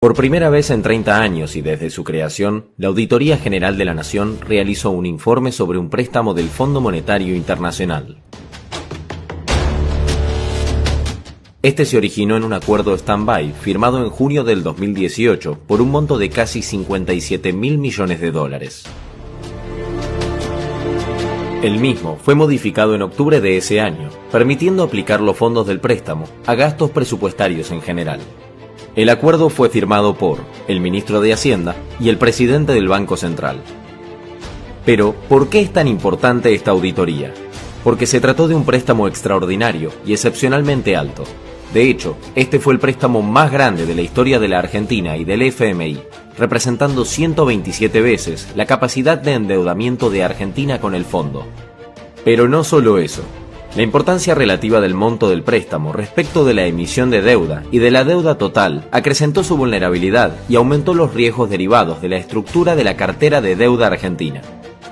Por primera vez en 30 años y desde su creación, la Auditoría General de la Nación realizó un informe sobre un préstamo del Fondo Monetario Internacional. Este se originó en un acuerdo stand-by firmado en junio del 2018 por un monto de casi 57.000 millones de dólares. El mismo fue modificado en octubre de ese año, permitiendo aplicar los fondos del préstamo a gastos presupuestarios en general. El acuerdo fue firmado por el ministro de Hacienda y el presidente del Banco Central. Pero, ¿por qué es tan importante esta auditoría? Porque se trató de un préstamo extraordinario y excepcionalmente alto. De hecho, este fue el préstamo más grande de la historia de la Argentina y del FMI, representando 127 veces la capacidad de endeudamiento de Argentina con el fondo. Pero no solo eso. La importancia relativa del monto del préstamo respecto de la emisión de deuda y de la deuda total acrecentó su vulnerabilidad y aumentó los riesgos derivados de la estructura de la cartera de deuda argentina.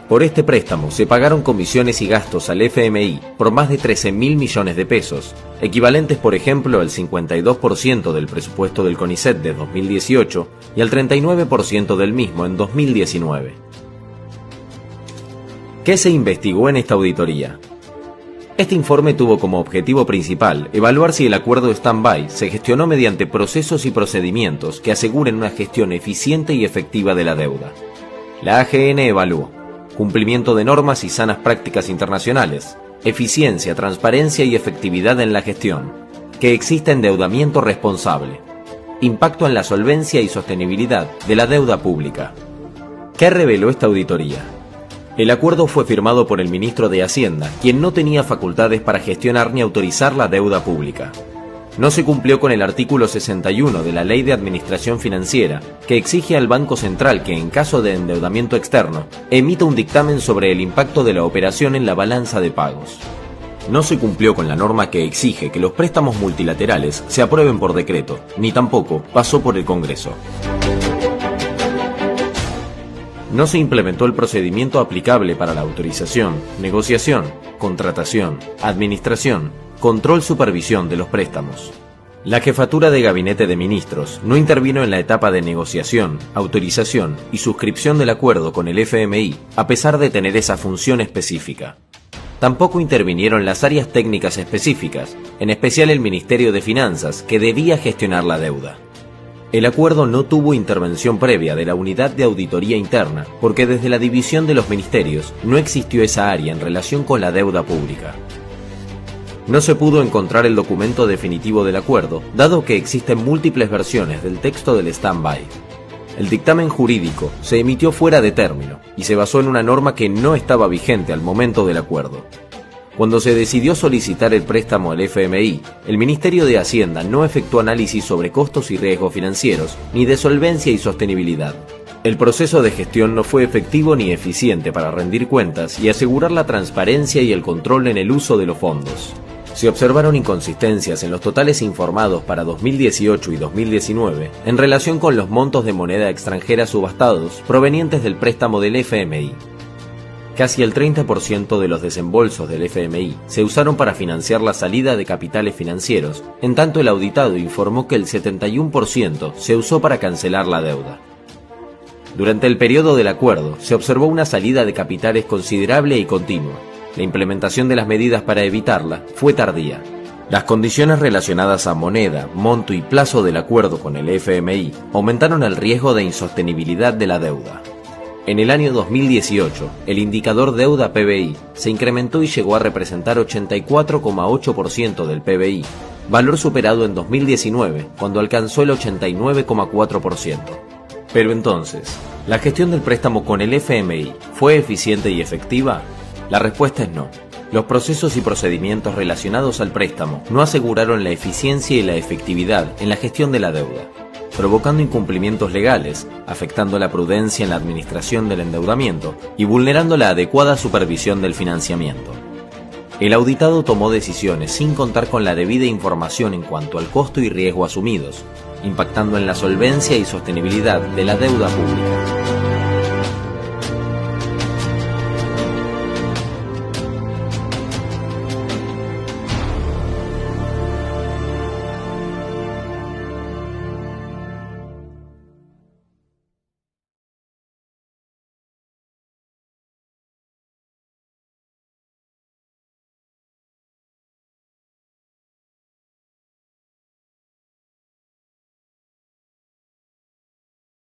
Por este préstamo se pagaron comisiones y gastos al FMI por más de 13.000 millones de pesos, equivalentes por ejemplo al 52% del presupuesto del CONICET de 2018 y al 39% del mismo en 2019. ¿Qué se investigó en esta auditoría? Este informe tuvo como objetivo principal evaluar si el acuerdo stand-by se gestionó mediante procesos y procedimientos que aseguren una gestión eficiente y efectiva de la deuda. La AGN evaluó cumplimiento de normas y sanas prácticas internacionales, eficiencia, transparencia y efectividad en la gestión, que exista endeudamiento responsable, impacto en la solvencia y sostenibilidad de la deuda pública. ¿Qué reveló esta auditoría? El acuerdo fue firmado por el ministro de Hacienda, quien no tenía facultades para gestionar ni autorizar la deuda pública. No se cumplió con el artículo 61 de la Ley de Administración Financiera, que exige al Banco Central que, en caso de endeudamiento externo, emita un dictamen sobre el impacto de la operación en la balanza de pagos. No se cumplió con la norma que exige que los préstamos multilaterales se aprueben por decreto, ni tampoco pasó por el Congreso. No se implementó el procedimiento aplicable para la autorización, negociación, contratación, administración, control, supervisión de los préstamos. La Jefatura de Gabinete de Ministros no intervino en la etapa de negociación, autorización y suscripción del acuerdo con el FMI, a pesar de tener esa función específica. Tampoco intervinieron las áreas técnicas específicas, en especial el Ministerio de Finanzas, que debía gestionar la deuda. El acuerdo no tuvo intervención previa de la Unidad de Auditoría Interna, porque desde la división de los ministerios no existió esa área en relación con la deuda pública. No se pudo encontrar el documento definitivo del acuerdo, dado que existen múltiples versiones del texto del stand-by. El dictamen jurídico se emitió fuera de término y se basó en una norma que no estaba vigente al momento del acuerdo. Cuando se decidió solicitar el préstamo al FMI, el Ministerio de Hacienda no efectuó análisis sobre costos y riesgos financieros, ni de solvencia y sostenibilidad. El proceso de gestión no fue efectivo ni eficiente para rendir cuentas y asegurar la transparencia y el control en el uso de los fondos. Se observaron inconsistencias en los totales informados para 2018 y 2019 en relación con los montos de moneda extranjera subastados provenientes del préstamo del FMI. Casi el 30% de los desembolsos del FMI se usaron para financiar la salida de capitales financieros, en tanto el auditado informó que el 71% se usó para cancelar la deuda. Durante el periodo del acuerdo se observó una salida de capitales considerable y continua. La implementación de las medidas para evitarla fue tardía. Las condiciones relacionadas a moneda, monto y plazo del acuerdo con el FMI aumentaron el riesgo de insostenibilidad de la deuda. En el año 2018, el indicador deuda PBI se incrementó y llegó a representar 84,8% del PBI, valor superado en 2019, cuando alcanzó el 89,4%. Pero entonces, ¿la gestión del préstamo con el FMI fue eficiente y efectiva? La respuesta es no. Los procesos y procedimientos relacionados al préstamo no aseguraron la eficiencia y la efectividad en la gestión de la deuda, provocando incumplimientos legales, afectando la prudencia en la administración del endeudamiento y vulnerando la adecuada supervisión del financiamiento. El auditado tomó decisiones sin contar con la debida información en cuanto al costo y riesgo asumidos, impactando en la solvencia y sostenibilidad de la deuda pública.